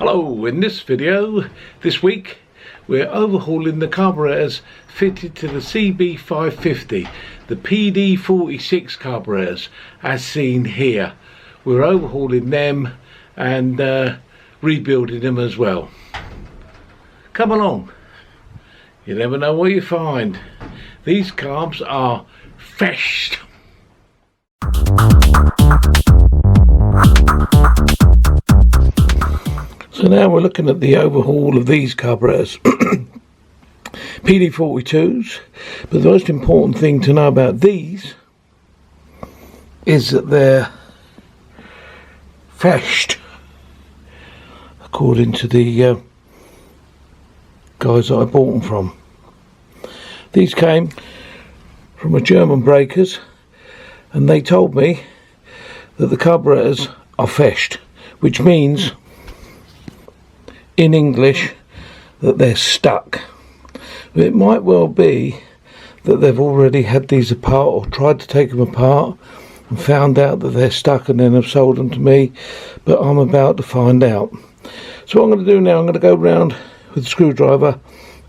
Hello, in this video this week we're overhauling the carburetors fitted to the CB550, the PD46 carburetors as seen here. We're overhauling them and rebuilding them as well. Come along, you never know what you find. These carbs are fresh. So now we're looking at the overhaul of these carburetors, PD42s, but the most important thing to know about these is that they're fashed, according to the guys that I bought them from. These came from a German breakers, and they told me that the carburetors are fashed, which means in English that they're stuck. But it might well be that they've already had these apart or tried to take them apart and found out that they're stuck and then have sold them to me, but I'm about to find out. So what I'm going to do now, I'm going to go round with a screwdriver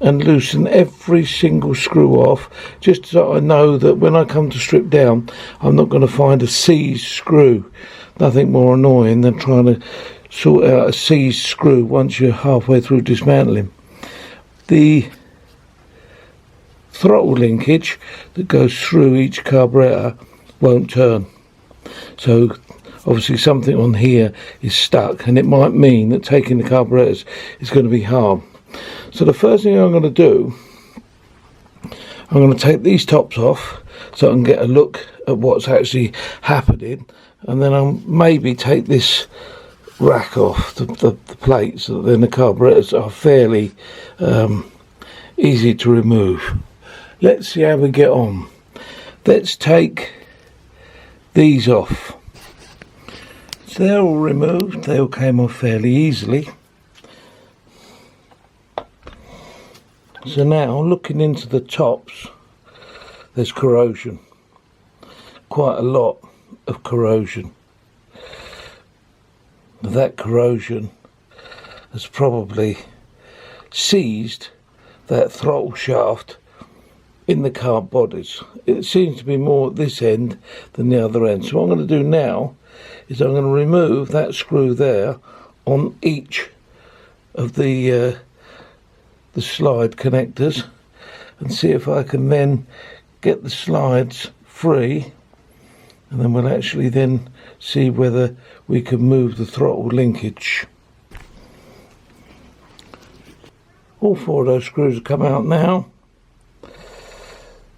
and loosen every single screw off, just so I know that when I come to strip down I'm not going to find a seized screw. Nothing more annoying than trying to sort out a seized screw once you're halfway through dismantling. The throttle linkage that goes through each carburetor won't turn, so obviously something on here is stuck, and it might mean that taking the carburetors is going to be hard. So the first thing I'm going to do, I'm going to take these tops off so I can get a look at what's actually happening, and then I'll maybe take this rack off the plates, so then the carburetors are fairly easy to remove. Let's see how we get on. Let's take these off. So they're all removed, they all came off fairly easily. So now looking into the tops, there's corrosion, quite a lot of corrosion. That corrosion has probably seized that throttle shaft in the carb bodies. It seems to be more at this end than the other end. So what I'm going to do now is I'm going to remove that screw there on each of the slide connectors and see if I can then get the slides free, and then we'll actually then see whether we can move the throttle linkage. All four of those screws have come out now. A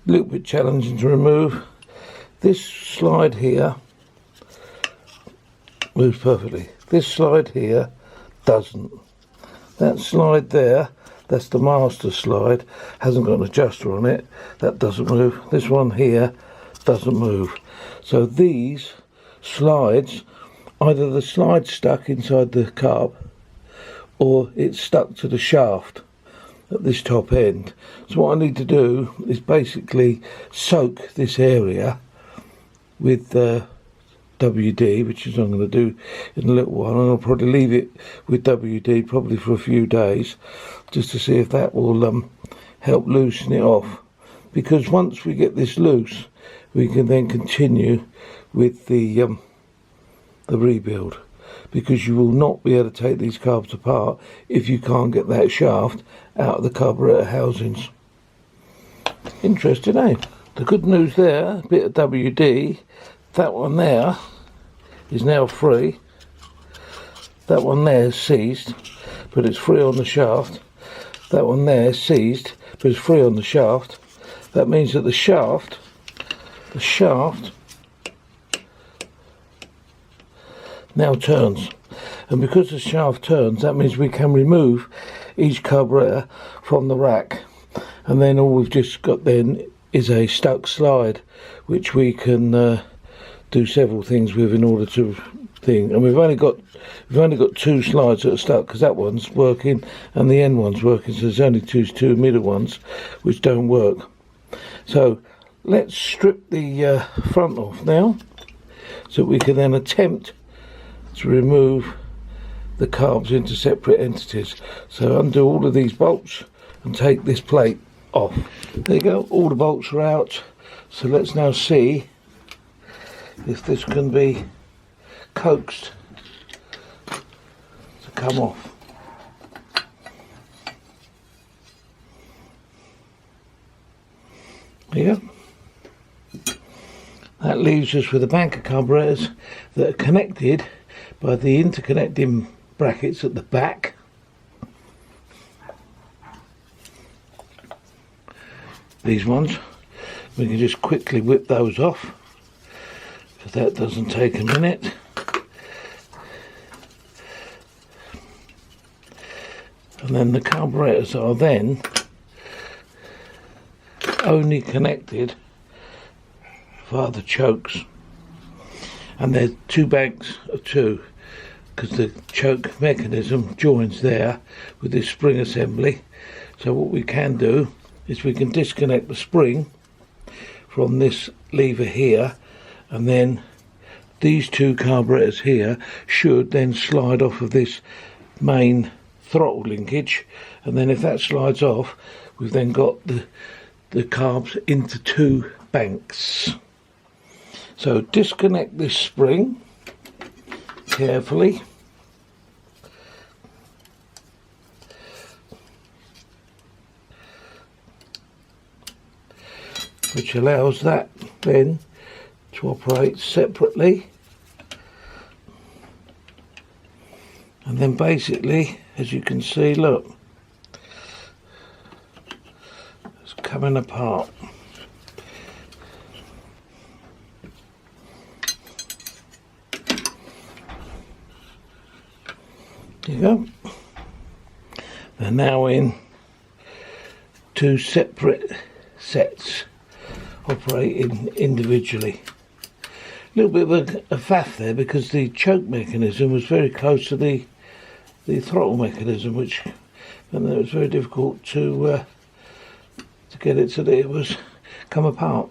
little bit challenging to remove. This slide here moves perfectly. This slide here doesn't. That slide there, that's the master slide, hasn't got an adjuster on it, that doesn't move. This one here doesn't move. So these slides, either the slide's stuck inside the carb or it's stuck to the shaft at this top end. So what I need to do is basically soak this area with WD, which is what I'm going to do in a little while. I'm going to probably leave it with WD probably for a few days just to see if that will help loosen it off, because once we get this loose we can then continue with the rebuild, because you will not be able to take these carbs apart if you can't get that shaft out of the carburetor housings. Interesting, eh? The good news there, a bit of WD, that one there is now free. That one there is seized, but it's free on the shaft. That one there is seized, but it's free on the shaft. That means that the shaft now turns, and because the shaft turns, that means we can remove each carburetor from the rack, and then all we've just got then is a stuck slide, which we can do several things with in order to thing. And we've only got two slides that are stuck, because that one's working and the end one's working, so there's only two middle ones which don't work. So let's strip the front off now, so we can then attempt to remove the carbs into separate entities. So undo all of these bolts and take this plate off. There you go, all the bolts are out. So let's now see if this can be coaxed to come off. There you go. That leaves us with a bank of carburetors that are connected by the interconnecting brackets at the back. These ones, we can just quickly whip those off, because that doesn't take a minute. And then the carburetors are then only connected via the chokes, and there's two banks of two, because the choke mechanism joins there with this spring assembly. So what we can do is we can disconnect the spring from this lever here, and then these two carburetors here should then slide off of this main throttle linkage, and then if that slides off, we've then got the carbs into two banks. So disconnect this spring carefully. Which allows that then to operate separately. And then basically, as you can see, look, it's coming apart. There you go. They're now in two separate sets, operating individually. A little bit of a faff there, because the choke mechanism was very close to the throttle mechanism, which meant that it was very difficult to get it so that it was come apart.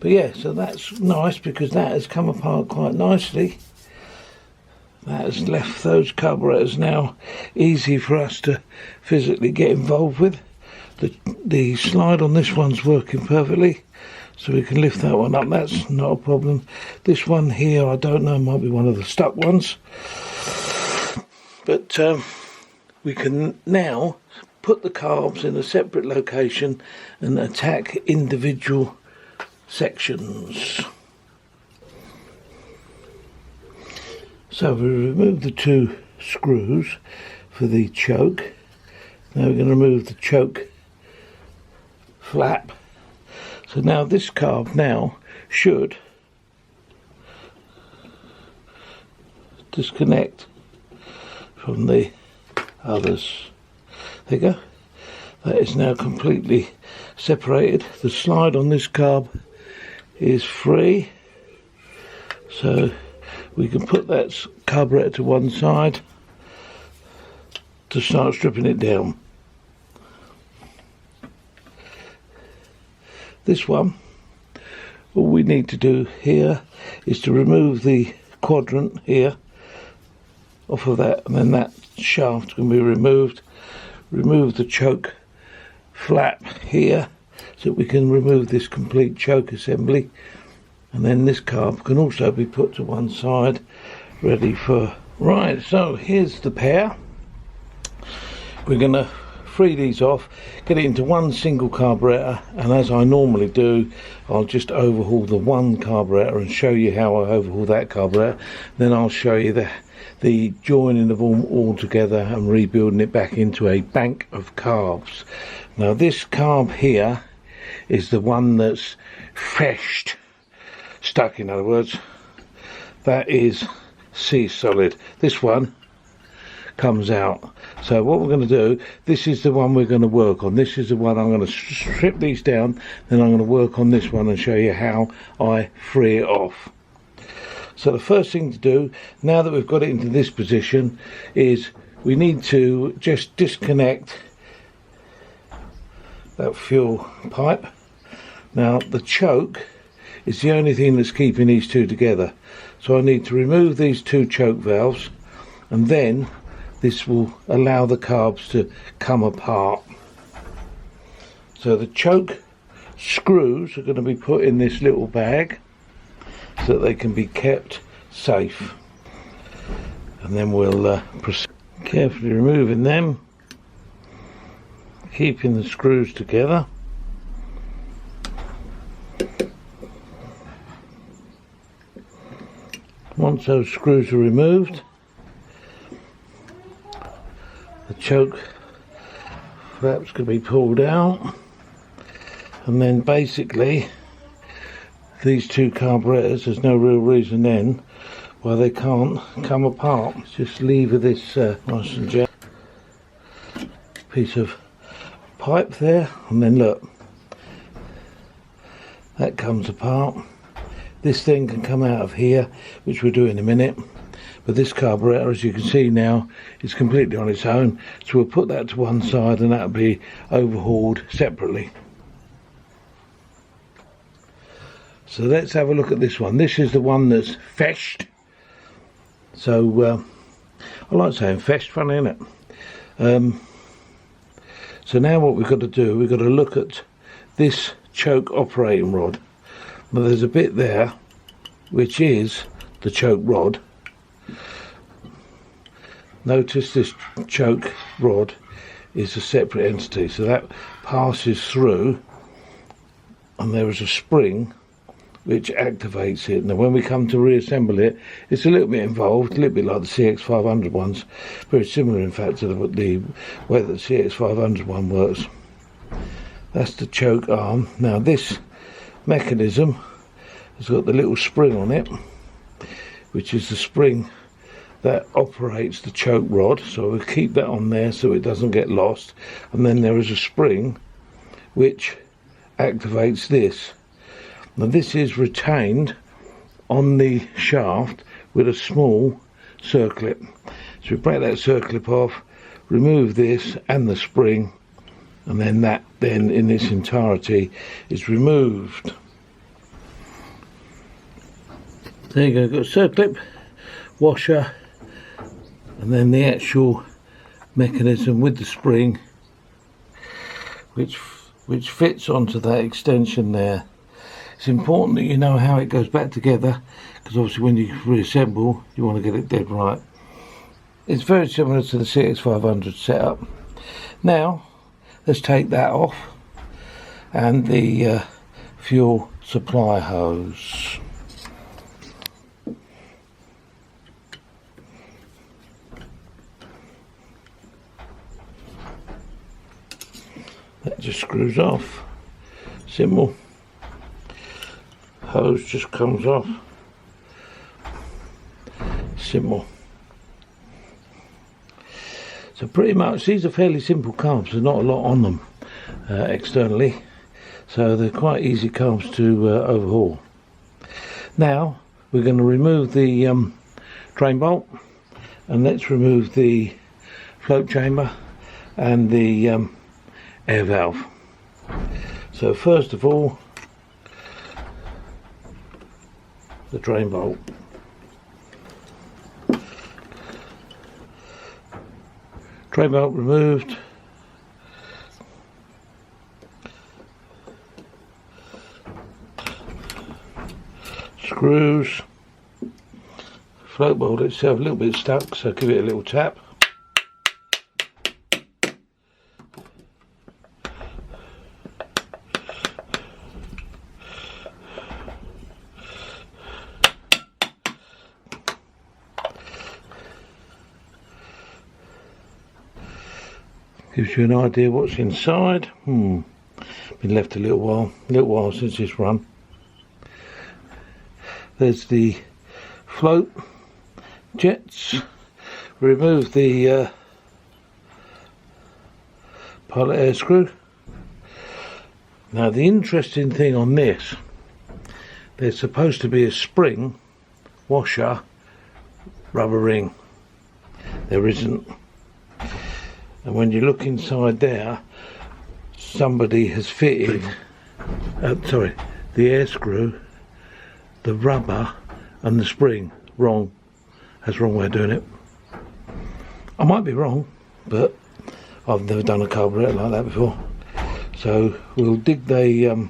But yeah, so that's nice, because that has come apart quite nicely. That has left those carburetors now easy for us to physically get involved with. The slide on this one's working perfectly, so we can lift that one up. That's not a problem. This one here, I don't know, might be one of the stuck ones. But we can now put the carbs in a separate location and attack individual sections. So we remove the two screws for the choke. Now we're going to remove the choke flap. So now this carb now should disconnect from the others. There you go. That is now completely separated. The slide on this carb is free, so we can put that carburetor to one side to start stripping it down. This one, all we need to do here is to remove the quadrant here off of that, and then that shaft can be removed. Remove the choke flap here, so that we can remove this complete choke assembly, and then this carb can also be put to one side, ready for... Right, so here's the pair. We're going to free these off, get it into one single carburetor, and as I normally do, I'll just overhaul the one carburetor and show you how I overhaul that carburetor. Then I'll show you the joining of all together and rebuilding it back into a bank of carbs. Now this carb here is the one that's feshed, stuck, in other words. That is C solid. This one comes out. So what we're going to do, this is the one we're going to work on. This is the one I'm going to strip these down, then I'm going to work on this one and show you how I free it off. So the first thing to do, now that we've got it into this position, is we need to just disconnect that fuel pipe. Now the choke is the only thing that's keeping these two together, so I need to remove these two choke valves, and then this will allow the carbs to come apart. So the choke screws are going to be put in this little bag so that they can be kept safe, and then we'll proceed carefully removing them, keeping the screws together. Once those screws are removed, the choke flaps can be pulled out, and then basically these two carburetors, there's no real reason then why they can't come apart. Just lever this nice and gentle piece of pipe there, and then look, that comes apart. This thing can come out of here, which we'll do in a minute, but this carburetor, as you can see now, is completely on its own, so we'll put that to one side and that'll be overhauled separately. So let's have a look at this one. This is the one that's feshed. So I like saying feshed, funny isn't it? So now what we've got to do, we've got to look at this choke operating rod. But there's a bit there which is the choke rod. Notice this choke rod is a separate entity, so that passes through, and there is a spring which activates it. Now when we come to reassemble it, it's a little bit involved, a little bit like the CX500 ones, very similar in fact to the way that the CX500 one works. That's the choke arm. Now this mechanism has got the little spring on it, which is the spring that operates the choke rod, so we'll keep that on there so it doesn't get lost. And then there is a spring which activates this. Now this is retained on the shaft with a small circlip. So we break that circlip off, remove this and the spring, and then that then in its entirety is removed. There you go, got a circlip, washer, and then the actual mechanism with the spring which fits onto that extension there. It's important that you know how it goes back together, because obviously when you reassemble you want to get it dead right. It's very similar to the CX500 setup. Now let's take that off, and the fuel supply hose. That just screws off, simple. Hose just comes off, simple. So pretty much these are fairly simple carbs, there's not a lot on them externally, so they're quite easy carbs to overhaul. Now we're going to remove the drain bolt, and let's remove the float chamber and the air valve. So first of all, the drain bolt. Drain bolt removed. Screws. Float bolt itself a little bit stuck, so give it a little tap. Gives you an idea what's inside. Been left a little while since this run. There's the float jets. Remove the pilot air screw. Now the interesting thing on this, there's supposed to be a spring, washer, rubber ring. There isn't. And when you look inside there, somebody has fitted, the air screw, the rubber and the spring wrong. That's the wrong way of doing it. I might be wrong, but I've never done a carburetor like that before. So we'll dig the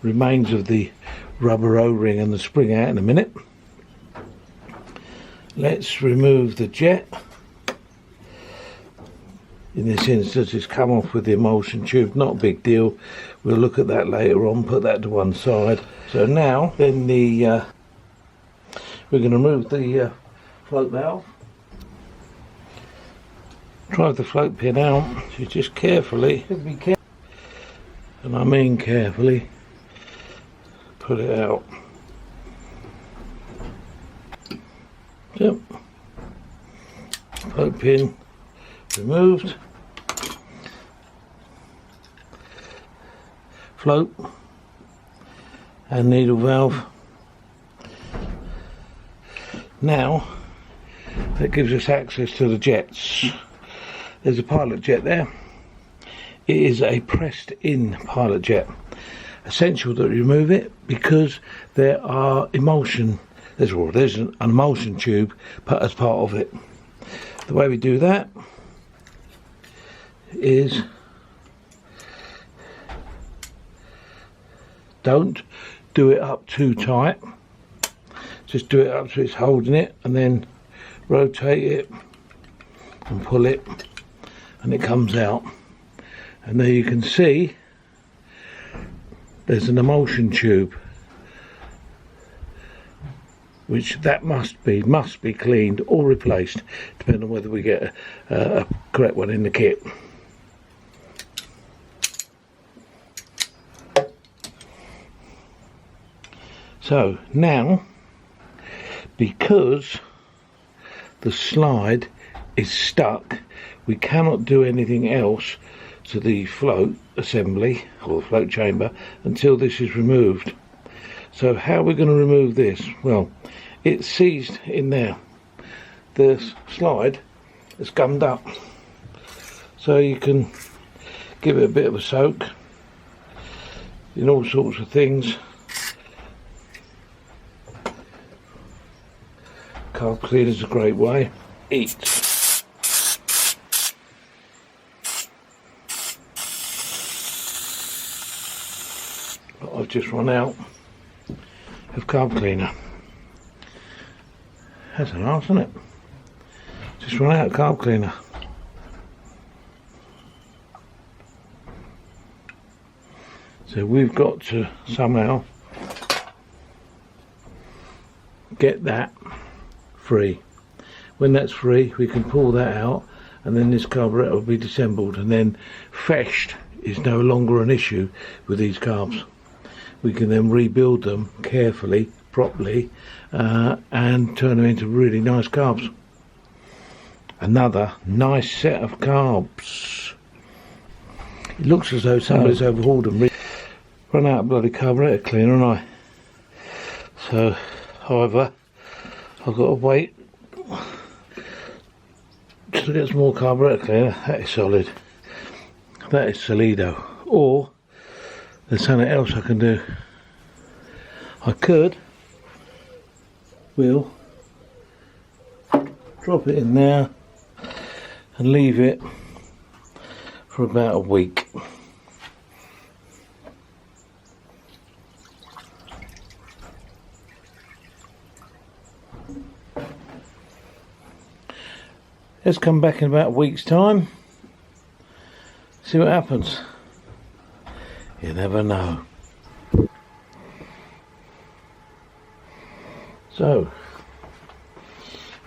remains of the rubber O-ring and the spring out in a minute. Let's remove the jet. In this instance, it's come off with the emulsion tube, not a big deal. We'll look at that later on, put that to one side. So now, then we're going to remove the float valve. Drive the float pin out. So just carefully, and I mean carefully, put it out. Yep. Float pin removed. Float and needle valve. Now that gives us access to the jets. There's a pilot jet there. It is a pressed in pilot jet. Essential that we remove it because there are emulsion. There's an emulsion tube put as part of it. The way we do that is don't do it up too tight. Just do it up so it's holding it, and then rotate it and pull it, and it comes out. And there you can see there's an emulsion tube, which that must be cleaned or replaced, depending on whether we get a correct one in the kit. So now, because the slide is stuck, we cannot do anything else to the float assembly or float chamber until this is removed. So how are we going to remove this? Well, it's seized in there. The slide is gummed up, so you can give it a bit of a soak in all sorts of things. Carb cleaner is a great way. Eat. But I've just run out of carb cleaner. That's an arse, isn't it? Just run out of carb cleaner. So we've got to somehow get that free. When that's free, we can pull that out, and then this carburetor will be disassembled, and then fetched is no longer an issue with these carbs. We can then rebuild them carefully, properly, and turn them into really nice carbs. Another nice set of carbs. It looks as though somebody's overhauled them. Run out of bloody carburetor cleaner, and I. So, however, I've got to wait to get some more carburetor cleaner. That is solid. That is solido. Or there's something else I can do. I will drop it in there and leave it for about a week. Let's come back in about a week's time, see what happens. You never know. So,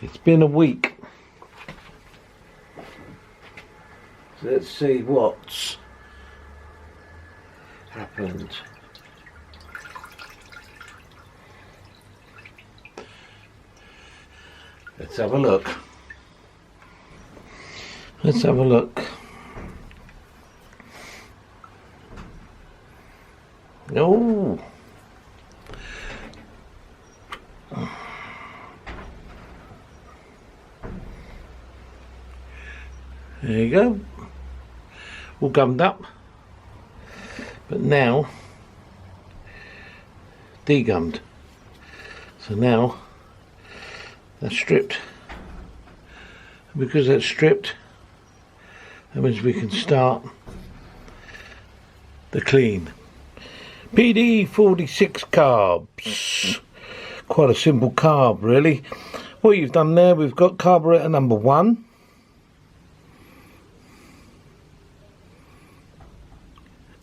it's been a week. So let's see what's happened. Let's have a look. Let's have a look. Oh. There you go. All gummed up. But now degummed. So now they're stripped Because that's stripped, that means we can start the clean. PD46 carbs. Quite a simple carb really. What you've done there, we've got carburetor number 1.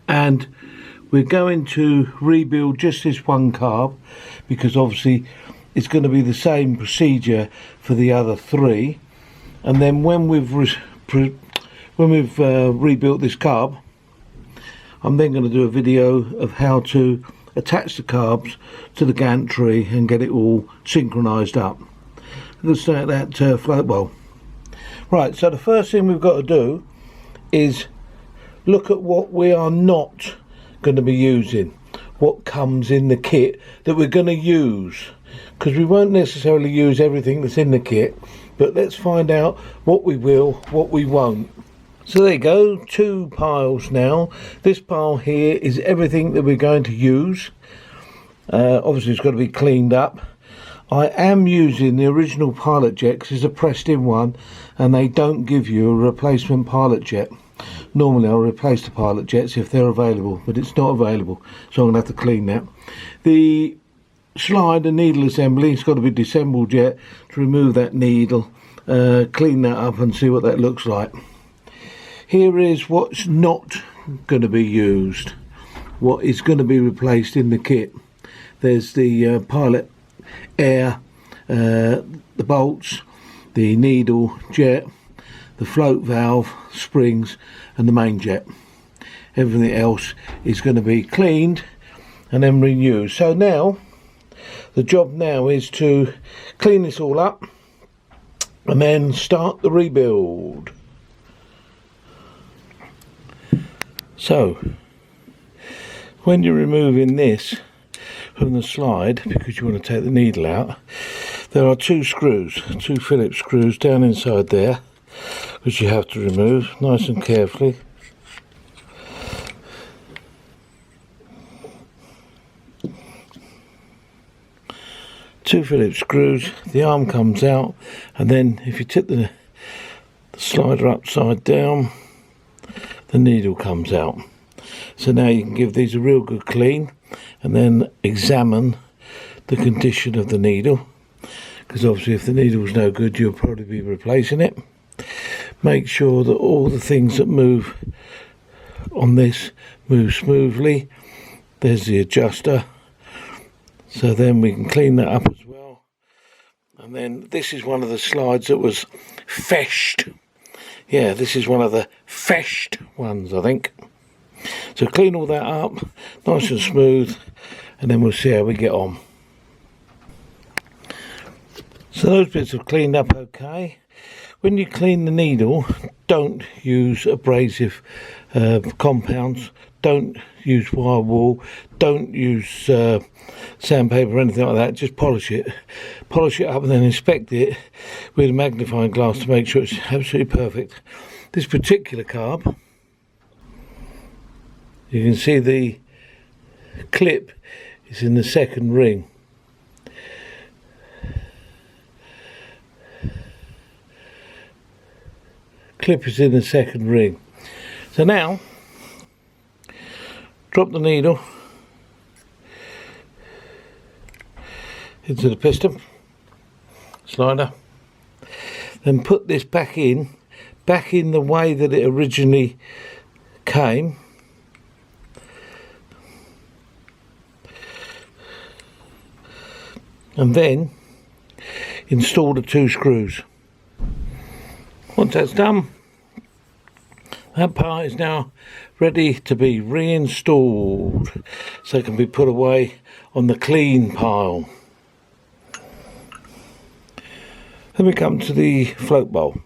And we're going to rebuild just this one carb, because obviously it's going to be the same procedure for the other 3. And then when we've rebuilt this carb, I'm then going to do a video of how to attach the carbs to the gantry and get it all synchronized up. Let's start that float bowl. Right, so the first thing we've got to do is look at what we are not going to be using, what comes in the kit that we're going to use, because we won't necessarily use everything that's in the kit, but let's find out what we will, what we won't. So there you go, 2 piles now. This pile here is everything that we're going to use. Obviously it's got to be cleaned up. I am using the original pilot jet because it's a pressed in one, and they don't give you a replacement pilot jet. Normally I'll replace the pilot jets if they're available, but it's not available, so I'm going to have to clean that. The slide and needle assembly, it's got to be disassembled yet to remove that needle, clean that up and see what that looks like. Here is what's not going to be used, what is going to be replaced in the kit. There's the pilot air, the bolts, the needle jet, the float valve, springs and the main jet. Everything else is going to be cleaned and then reused. So now the job now is to clean this all up and then start the rebuild. So when you're removing this from the slide, because you want to take the needle out, there are 2 screws, 2 Phillips screws down inside there, which you have to remove nice and carefully. Two Phillips screws, the arm comes out, and then if you tip the slider upside down, the needle comes out. So now you can give these a real good clean and then examine the condition of the needle, because obviously if the needle's no good you'll probably be replacing it. Make sure that all the things that move on this move smoothly. There's the adjuster, so then we can clean that up as well. And then this is one of the slides that was feshed. Yeah, this is one of the feshed ones, I think. So clean all that up, nice and smooth, and then we'll see how we get on. So those bits are cleaned up okay. When you clean the needle, don't use abrasive compounds, don't use wire wool, don't use sandpaper or anything like that. Just polish it up and then inspect it with a magnifying glass to make sure it's absolutely perfect. This particular carb, you can see the clip is in the second ring. Clip is in the second ring. So now, drop the needle into the piston slider, then put this back in the way that it originally came. And then install the 2 screws. Once that's done, that part is now ready to be reinstalled, so it can be put away on the clean pile. Then we come to the float bowl.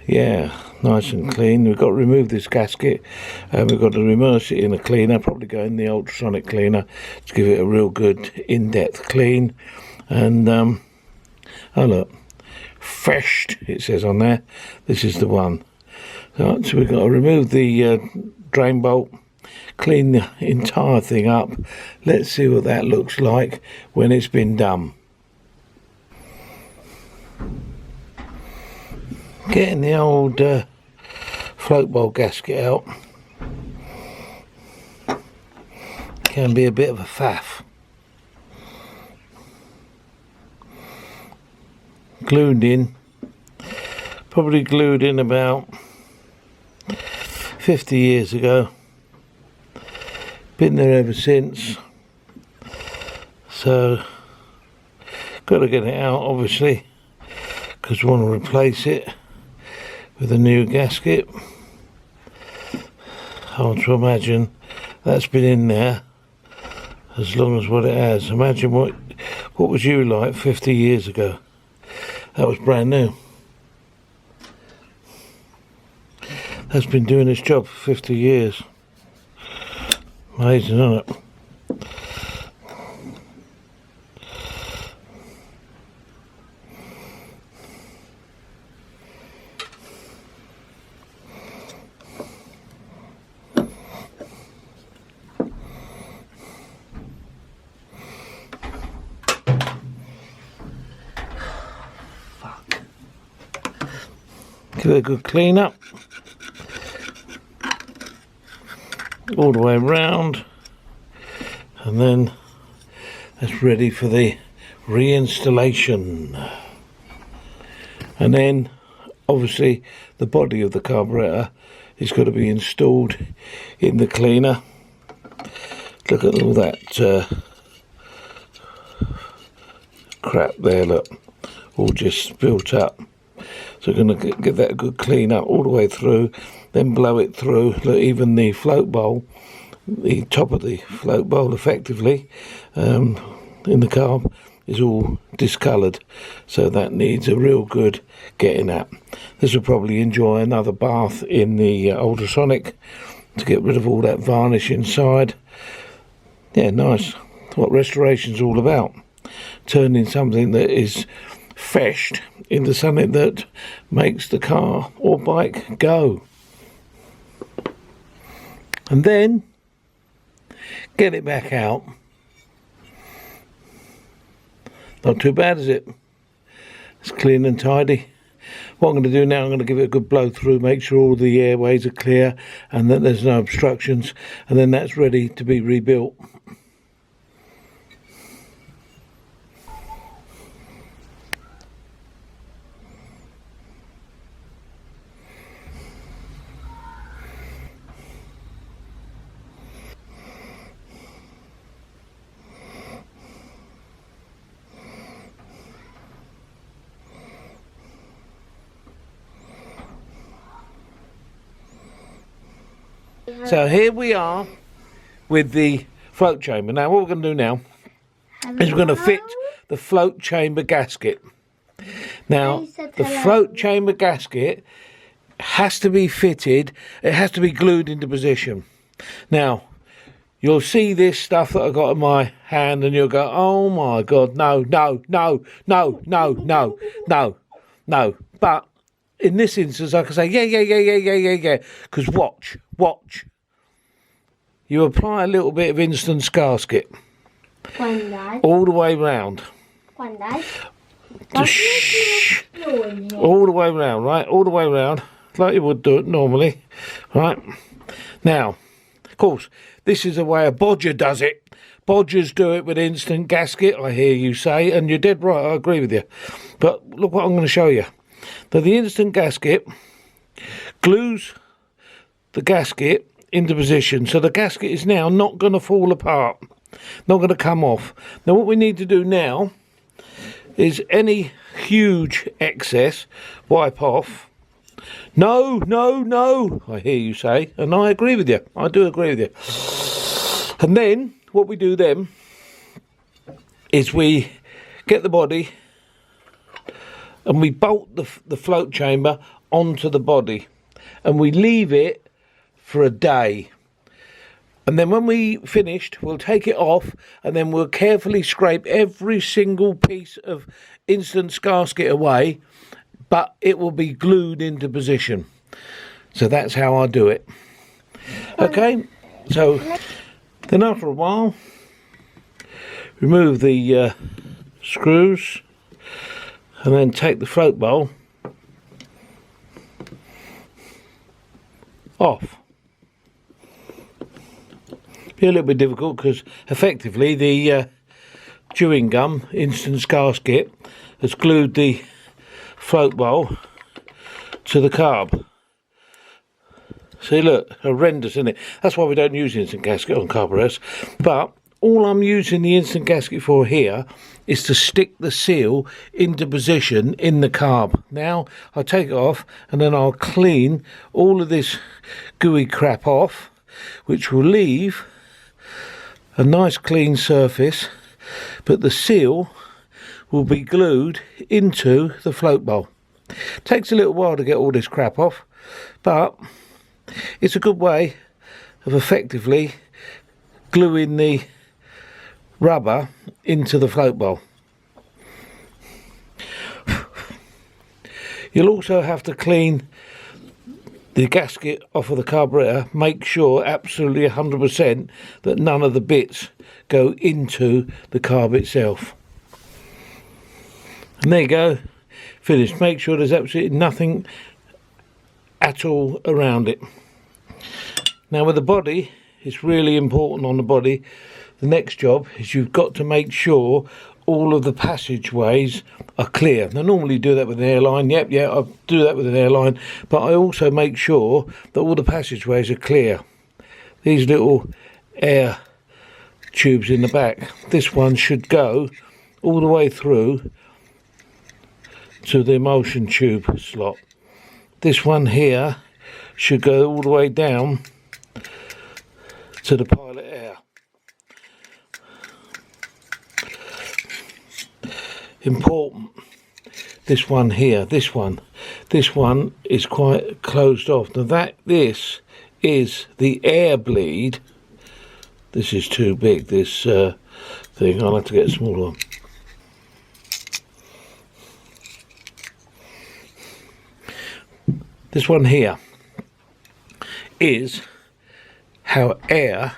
Yeah, nice and clean. We've got to remove this gasket and we've got to immerse it in a cleaner, probably go in the ultrasonic cleaner to give it a real good in-depth clean. And oh look, feshed it says on there. This is the one. So we've got to remove the drain bolt, clean the entire thing up. Let's see what that looks like when it's been done. Getting the old float bowl gasket out can be a bit of a faff. Glued in, probably glued in about 50 years ago. Been there ever since. So, got to get it out obviously, because we want to replace it with a new gasket. Hard to imagine that's been in there as long as what it has. Imagine what was you like 50 years ago. That was brand new. That's been doing its job for 50 years. Amazing, isn't it? Give it a good clean up all the way around, and then that's ready for the reinstallation. And then obviously the body of the carburetor is got to be installed in the cleaner. Look at all that crap there, look, all just built up. So we're going to get that a good clean up all the way through, then blow it through. Look, even the float bowl, the top of the float bowl effectively, in the carb, is all discoloured. So that needs a real good getting at. This will probably enjoy another bath in the ultrasonic to get rid of all that varnish inside. Yeah, nice. That's what restoration's all about. Turning something that is feshed into something that makes the car or bike go. And then get it back out. Not too bad, is it? It's clean and tidy. What I'm going to do now, I'm going to give it a good blow through, make sure all the airways are clear and that there's no obstructions, and then that's ready to be rebuilt. So here we are with the float chamber. Now what we're going to do now is we're going to fit the float chamber gasket. Now the float chamber gasket has to be fitted, it has to be glued into position. Now you'll see this stuff that I've got in my hand and you'll go, oh my god, no, no, no, no, no, no, no, no. But in this instance I can say yeah, because watch. You apply a little bit of instant gasket all the way round. All the way round, right? All the way round, like you would do it normally, right? Now, of course, this is the way a bodger does it. Bodgers do it with instant gasket, I hear you say, and you're dead right, I agree with you. But look what I'm going to show you. That the instant gasket glues the gasket into position, so the gasket is now not going to fall apart, not going to come off. Now what we need to do now is any huge excess wipe off. No, I hear you say, and I agree with you, I do agree with you. And then what we do then is we get the body and we bolt the float chamber onto the body and we leave it for a day, and then when we finished we'll take it off and then we'll carefully scrape every single piece of instant gasket away, but it will be glued into position. So that's how I do it. Okay, so then after a while remove the screws and then take the float bowl off. Be a little bit difficult because effectively the chewing gum instance gasket has glued the float bowl to the carb. See, look, horrendous, isn't it? That's why we don't use instant gasket on carburetors. But all I'm using the instant gasket for here is to stick the seal into position in the carb. Now I'll take it off and then I'll clean all of this gooey crap off, which will leave a nice clean surface, but the seal will be glued into the float bowl. Takes a little while to get all this crap off, but it's a good way of effectively gluing the rubber into the float bowl. You'll also have to clean the gasket off of the carburetor. Make sure absolutely 100% that none of the bits go into the carb itself. And there you go, finished. Make sure there's absolutely nothing at all around it. Now with the body, it's really important on the body. The next job is you've got to make sure all of the passageways are clear. Now normally you do that with an airline. Yep, I do that with an airline, but I also make sure that all the passageways are clear. These little air tubes in the back, this one should go all the way through to the emulsion tube slot. This one here should go all the way down to the pilot air. Important, this one here, this one is quite closed off. Now this is the air bleed. This is too big, this thing. I'll have to get a smaller one. This one here is how air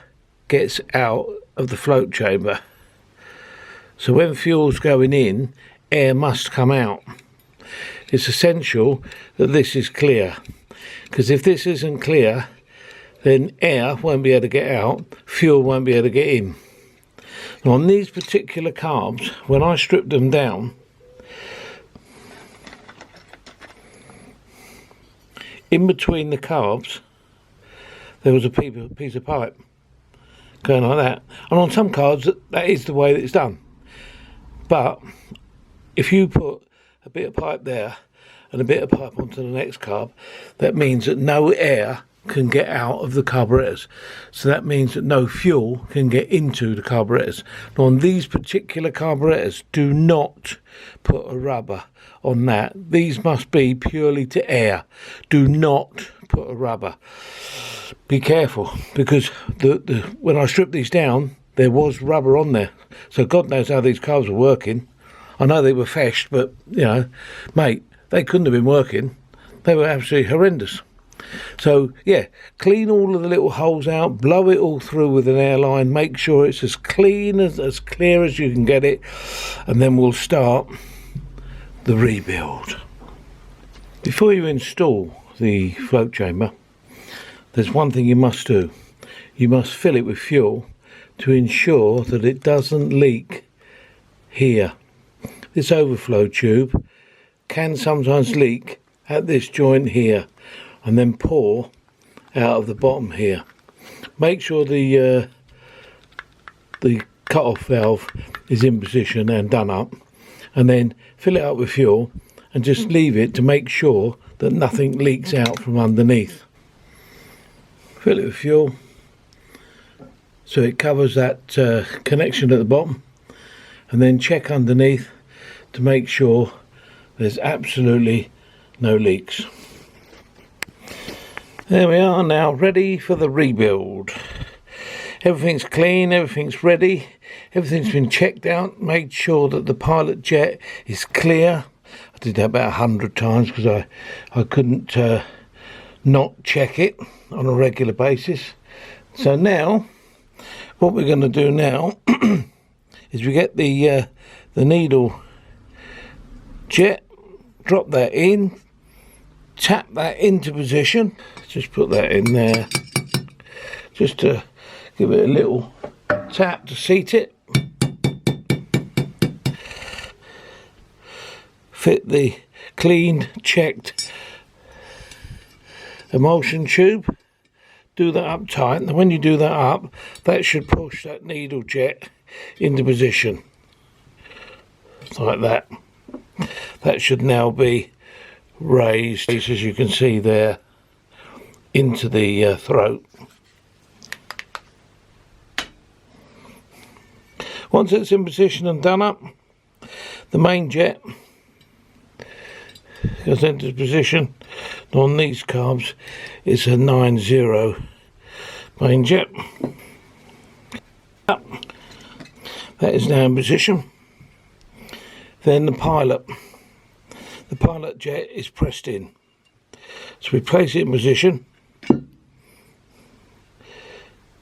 gets out of the float chamber. So when fuel's going in, air must come out. It's essential that this is clear, because if this isn't clear, then air won't be able to get out, fuel won't be able to get in. Now on these particular carbs, when I stripped them down, in between the carbs, there was a piece of pipe going like that. And on some cars, that is the way that it's done. But if you put a bit of pipe there and a bit of pipe onto the next carb, that means that no air can get out of the carburetors. So that means that no fuel can get into the carburetors. Now on these particular carburetors, do not put a rubber on that. These must be purely to air. Do not put a rubber. Be careful, because when I stripped these down, there was rubber on there. So God knows how these carbs were working. I know they were feshed, but, you know, mate, they couldn't have been working. They were absolutely horrendous. So, yeah, clean all of the little holes out, blow it all through with an airline, make sure it's as clean, as clear as you can get it, and then we'll start the rebuild. Before you install the float chamber, there's one thing you must do. You must fill it with fuel to ensure that it doesn't leak here. This overflow tube can sometimes leak at this joint here and then pour out of the bottom here. Make sure the cut-off valve is in position and done up, and then fill it up with fuel and just leave it to make sure that nothing leaks out from underneath. Fill it with fuel so it covers that connection at the bottom, and then check underneath to make sure there's absolutely no leaks. There we are, now ready for the rebuild. Everything's clean, everything's ready, everything's been checked out, made sure that the pilot jet is clear. I did that about 100 times because I couldn't not check it on a regular basis. So now what we're going to do now is we get the needle jet, drop that in, tap that into position. Just put that in there, just to give it a little tap to seat it. Fit the cleaned, checked emulsion tube. Do that up tight, and when you do that up, that should push that needle jet into position like that. That should now be raised, as you can see there, into the throat. Once it's in position and done up, the main jet goes into position. On these carbs, it's a 90 main jet. That is now in position. Then the pilot jet is pressed in. So we place it in position, and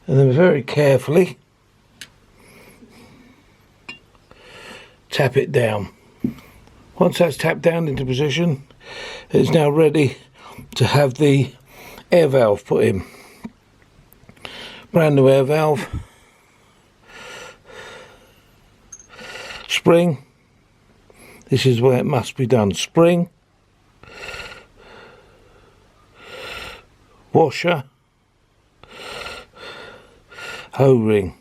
then very carefully tap it down. Once that's tapped down into position, it's now ready to have the air valve put in. Brand new air valve, spring. This is where it must be done. Spring, washer, O-ring.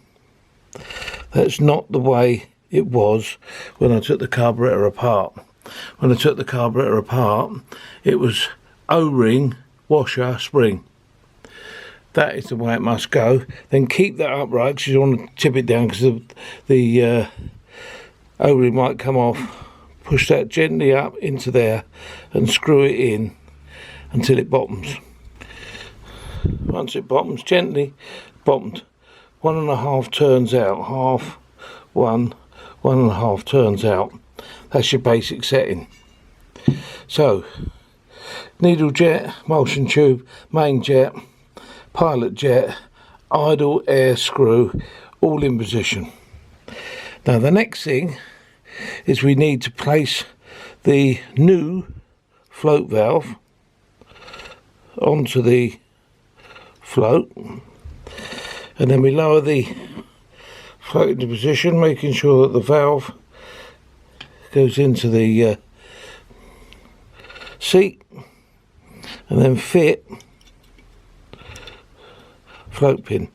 That's not the way it was when I took the carburetor apart. When I took the carburetor apart, it was O-ring, washer, spring. That is the way it must go. Then keep that upright, because you don't want to tip it down, because the O-ring might come off. Push that gently up into there and screw it in until it bottoms. Once it bottoms, gently bottomed, 1.5 turns out, half, 1.5 turns out. That's your basic setting. So, needle jet, emulsion tube, main jet, pilot jet, idle air screw, all in position. Now the next thing is we need to place the new float valve onto the float, and then we lower the float into position, making sure that the valve goes into the seat, and then fit float pin.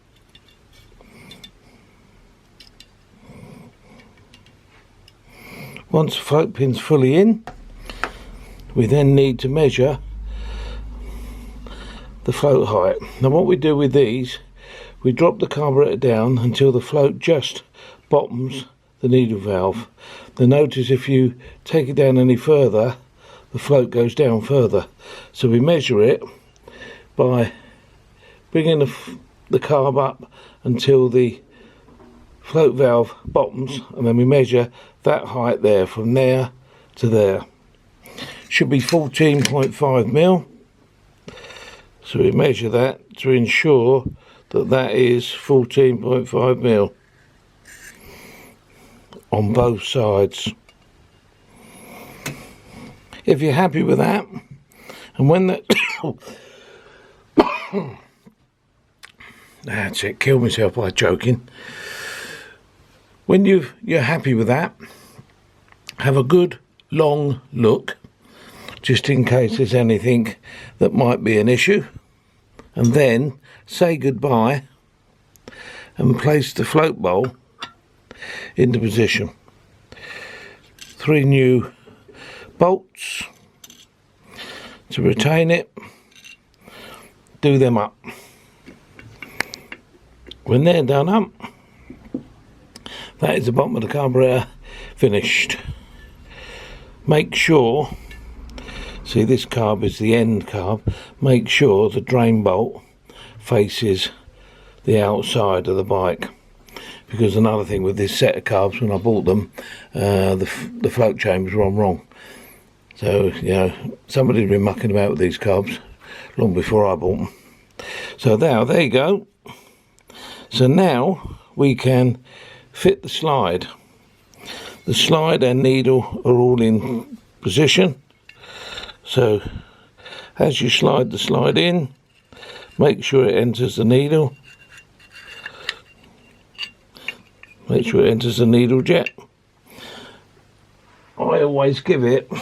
Once the float pin's fully in, we then need to measure the float height. Now what we do with these, we drop the carburetor down until the float just bottoms the needle valve. Then notice if you take it down any further, the float goes down further. So we measure it by bringing the carb up until the float valve bottoms, and then we measure that height there, from there to there. Should be 14.5 mil. So we measure that to ensure that that is 14.5 mil on both sides. If you're happy with that, and when that that's it, kill myself by joking. When you're happy with that, have a good long look, just in case there's anything that might be an issue, and then say goodbye and place the float bowl into position. 3 new bolts to retain it, do them up. When they're done up, that is the bottom of the carburetor finished. Make sure, see this carb is the end carb, make sure the drain bolt faces the outside of the bike, because another thing with this set of carbs, when I bought them, the float chambers were on wrong. So, you know, somebody's been mucking about with these carbs long before I bought them. So now, there you go. So now we can fit the slide. The slide and needle are all in position. So As you slide the slide in, make sure it enters the needle. Make sure it enters the needle jet. I always give it a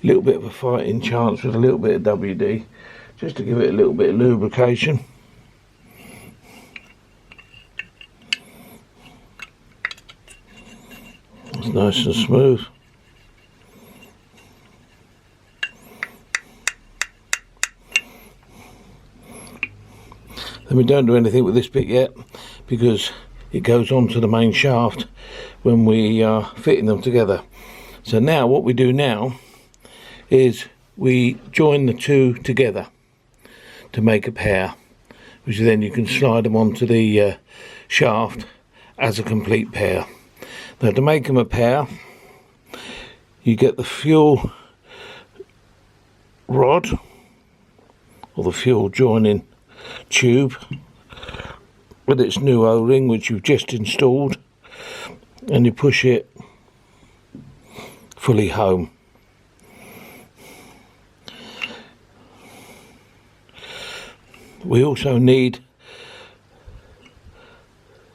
little bit of a fighting chance with a little bit of WD, just to give it a little bit of lubrication. It's nice and smooth. Then we don't do anything with this bit yet because it goes onto the main shaft when we are fitting them together. So now what we do now is we join the two together to make a pair, which then you can slide them onto the shaft as a complete pair. Now to make them a pair, you get the fuel rod or the fuel joining tube with its new O-ring which you've just installed, and you push it fully home. We also need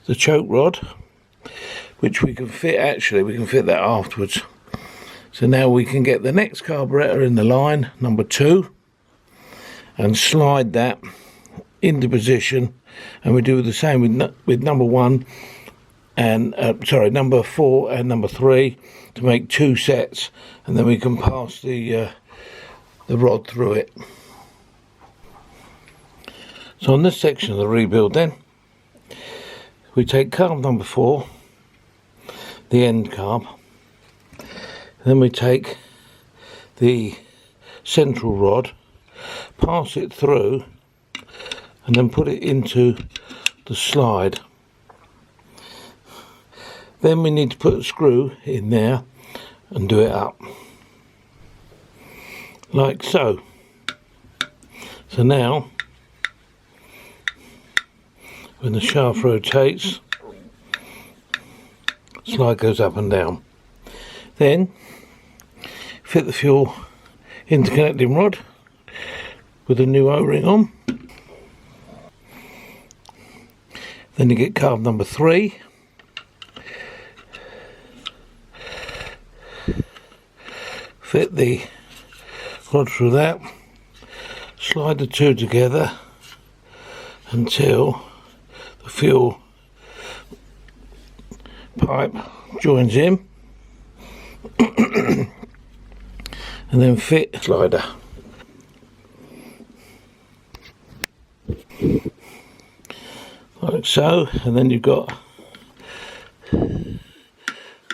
the choke rod, which we can fit, actually we can fit that afterwards. So now we can get the next carburetor in the line, number 2, and slide that into position, and we do the same with number 1 and number 4 and number 3 to make 2 sets, and then we can pass the rod through it. So on this section of the rebuild then, we take carb number 4, the end carb, then we take the central rod, pass it through, and then put it into the slide. Then we need to put a screw in there and do it up like so. So now when the shaft rotates, slide goes up and down. Then fit the fuel interconnecting rod with a new O-ring on. Then you get carb number 3, fit the rod through that, slide the two together until the fuel pipe joins in, and then fit slider. Like so, and then you've got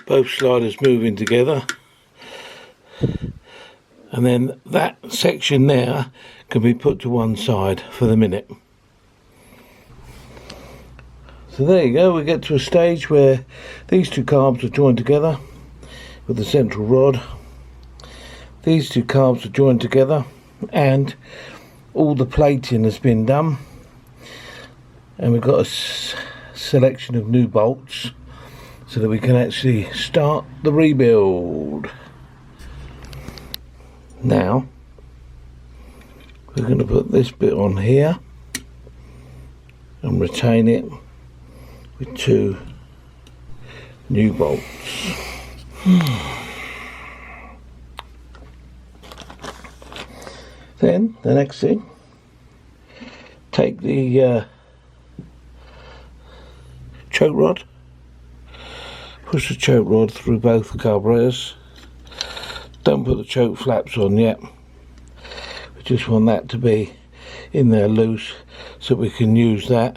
both sliders moving together, and then that section there can be put to one side for the minute. So there you go, we get to a stage where these two carbs are joined together with the central rod. These two carbs are joined together and all the plating has been done. And we've got a selection of new bolts so that we can actually start the rebuild. Now we're going to put this bit on here and retain it with 2 new bolts. Then the next thing, take the choke rod, push the choke rod through both the carburetors. Don't put the choke flaps on yet, we just want that to be in there loose so we can use that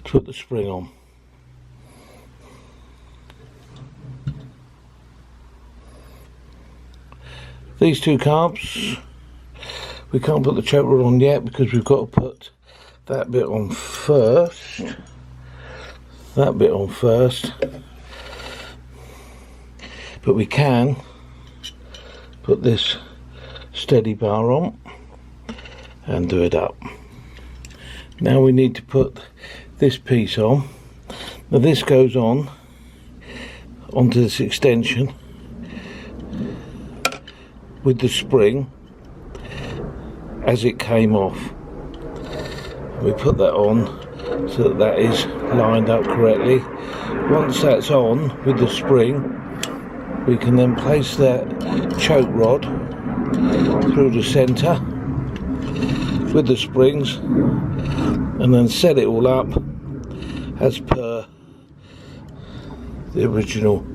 to put the spring on. These two carbs, we can't put the choke rod on yet because we've got to put that bit on first. That bit on first, but we can put this steady bar on and do it up. Now we need to put this piece on. Now this goes on onto this extension with the spring as it came off. We put that on so that that is lined up correctly. Once that's on with the spring, we can then place that choke rod through the centre with the springs and then set it all up as per the original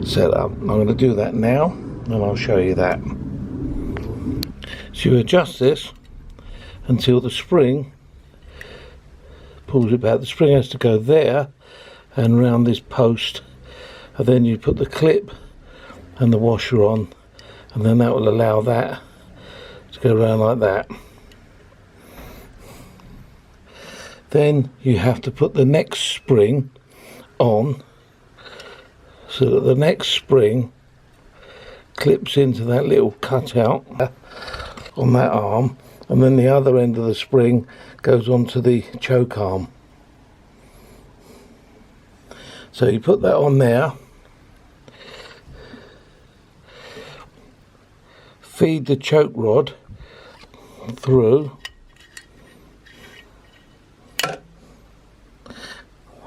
setup. I'm going to do that now and I'll show you that. So you adjust this until the spring pulls it back. The spring has to go there and round this post, and then you put the clip and the washer on, and then that will allow that to go around like that. Then you have to put the next spring on so that the next spring clips into that little cutout on that arm, and then the other end of the spring goes onto the choke arm. So you put that on there, feed the choke rod through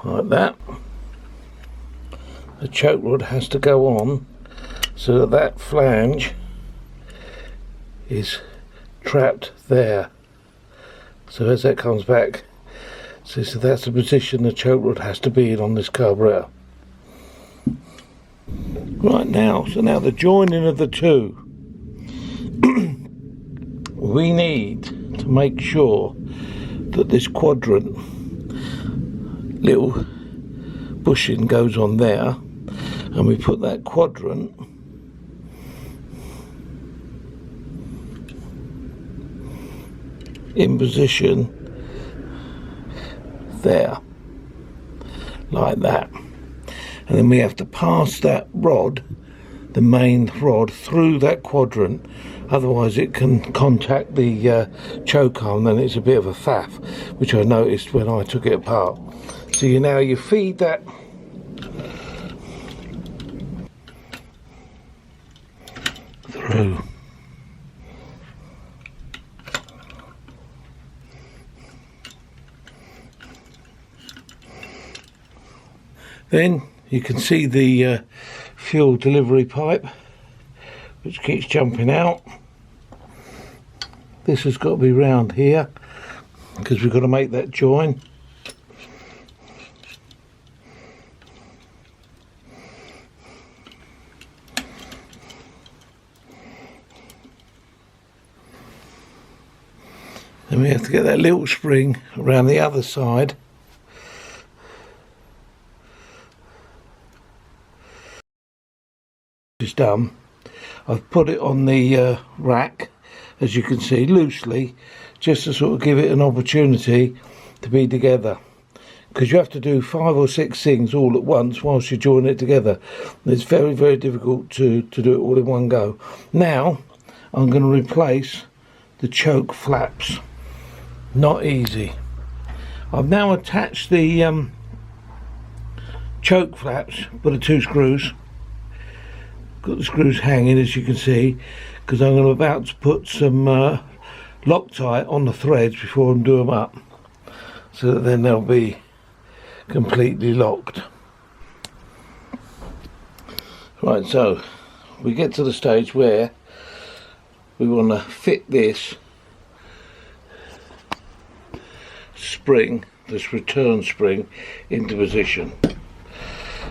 like that. The choke rod has to go on so that that flange is trapped there. So as that comes back, so that's the position the choke rod has to be in on this carburetor. Right now, so now the joining of the two, we need to make sure that this quadrant little bushing goes on there, and we put that quadrant in position there, like that, and then we have to pass that rod, the main rod, through that quadrant, otherwise it can contact the choke arm, then it's a bit of a faff, which I noticed when I took it apart. So you feed that through. Then you can see the fuel delivery pipe, which keeps jumping out. This has got to be round here because we've got to make that join. Then we have to get that little spring around the other side. Is done. I've put it on the rack, as you can see, loosely, just to sort of give it an opportunity to be together, because you have to do 5 or 6 things all at once whilst you join it together. It's very, very difficult to do it all in one go. Now I'm going to replace the choke flaps. Not easy. I've now attached the choke flaps with the 2 screws. Got the screws hanging, as you can see, because I'm about to put some Loctite on the threads before I do them up, so that then they'll be completely locked. Right, so we get to the stage where we want to fit this spring, this return spring, into position.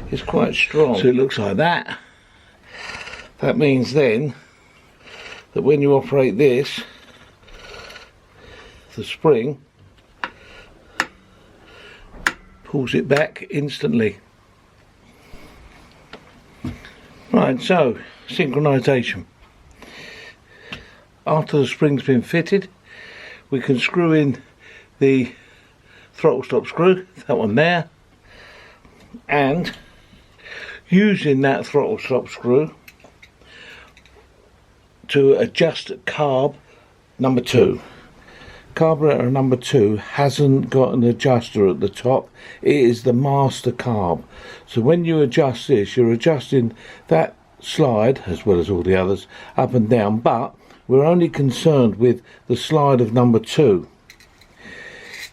It's quite strong, so it looks like that. That means then that when you operate this, the spring pulls it back instantly. Right, so synchronization. After the spring's been fitted, we can screw in the throttle stop screw, that one there, and using that throttle stop screw to adjust carb number 2. Carburetor number 2 hasn't got an adjuster at the top. It is the master carb. So when you adjust this, you're adjusting that slide, as well as all the others, up and down, but we're only concerned with the slide of number 2.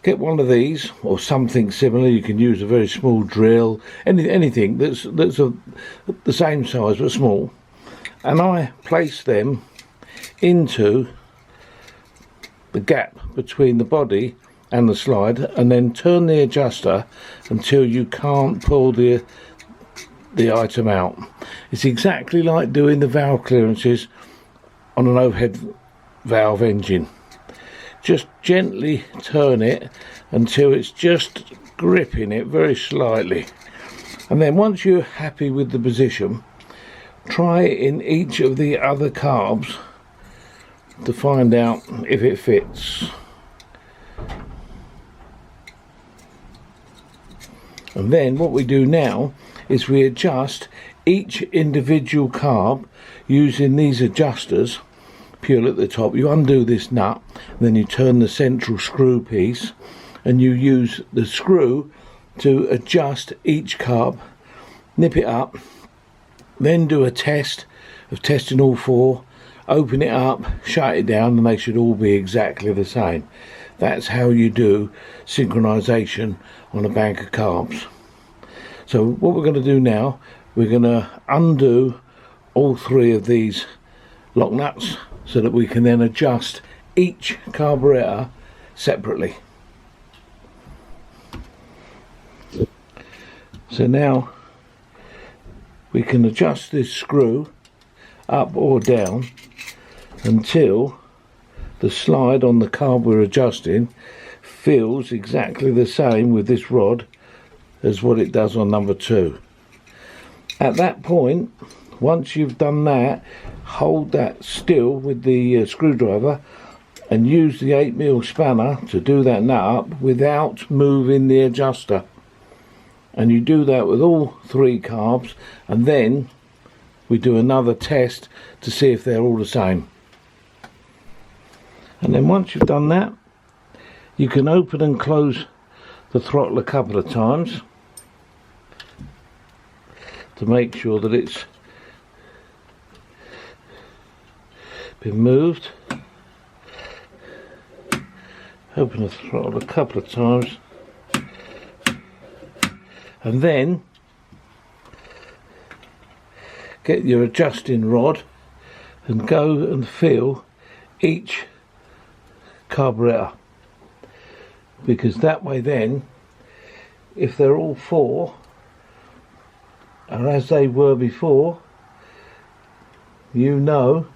Get one of these or something similar. You can use a very small drill, anything that's the same size but small, and I place them into the gap between the body and the slide, and then turn the adjuster until you can't pull the item out. It's exactly like doing the valve clearances on an overhead valve engine. Just gently turn it until it's just gripping it very slightly, and then once you're happy with the position, try it in each of the other carbs to find out if it fits. And then what we do now is we adjust each individual carb using these adjusters. Peel at the top, you undo this nut, then you turn the central screw piece and you use the screw to adjust each carb, nip it up, then do a test of testing all 4, open it up, shut it down, and they should all be exactly the same. That's how you do synchronization on a bank of carbs. So what we're going to do now, we're going to undo all 3 of these lock nuts so that we can then adjust each carburetor separately. So now we can adjust this screw up or down until the slide on the carb we're adjusting feels exactly the same with this rod as what it does on number 2. At that point, once you've done that, hold that still with the screwdriver and use the 8mm spanner to do that nut up without moving the adjuster. And you do that with all 3 carbs, and then we do another test to see if they're all the same. And then once you've done that, you can open and close the throttle a couple of times to make sure that it's been moved. Open the throttle a couple of times, and then get your adjusting rod and go and feel each carburetor, because that way then, if they're all 4 are as they were before, you know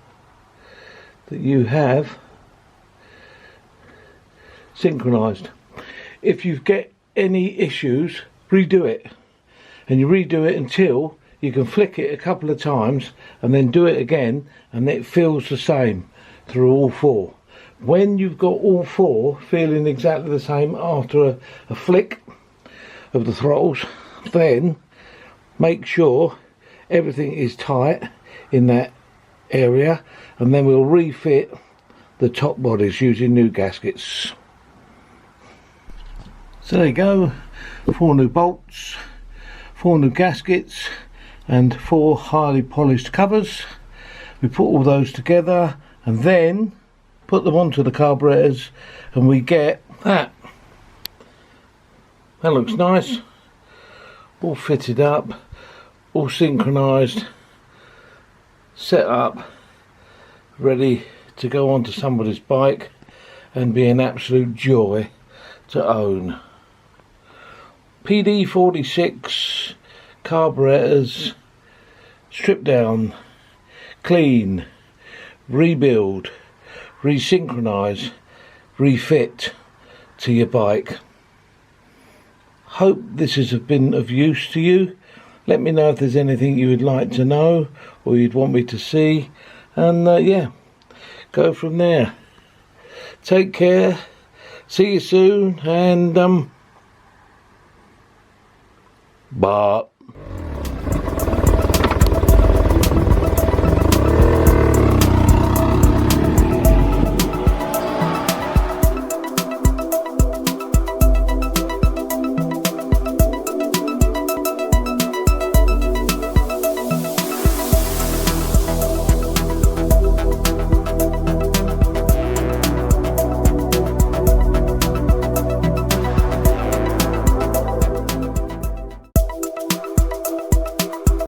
that you have synchronized. If you get any issues, redo it, and you redo it until you can flick it a couple of times and then do it again, and it feels the same through all 4. When you've got all 4 feeling exactly the same after a flick of the throttles, then make sure everything is tight in that area, and then we'll refit the top bodies using new gaskets. So there you go, 4 new bolts, 4 new gaskets and 4 highly polished covers. We put all those together and then put them onto the carburetors, and we get that. That looks nice, all fitted up, all synchronized, set up, ready to go onto somebody's bike and be an absolute joy to own. PD46 carburetors, strip down, clean, rebuild, resynchronize, refit to your bike. Hope this has been of use to you. Let me know if there's anything you would like to know or you'd want me to see, and yeah, go from there. Take care, see you soon, and bye.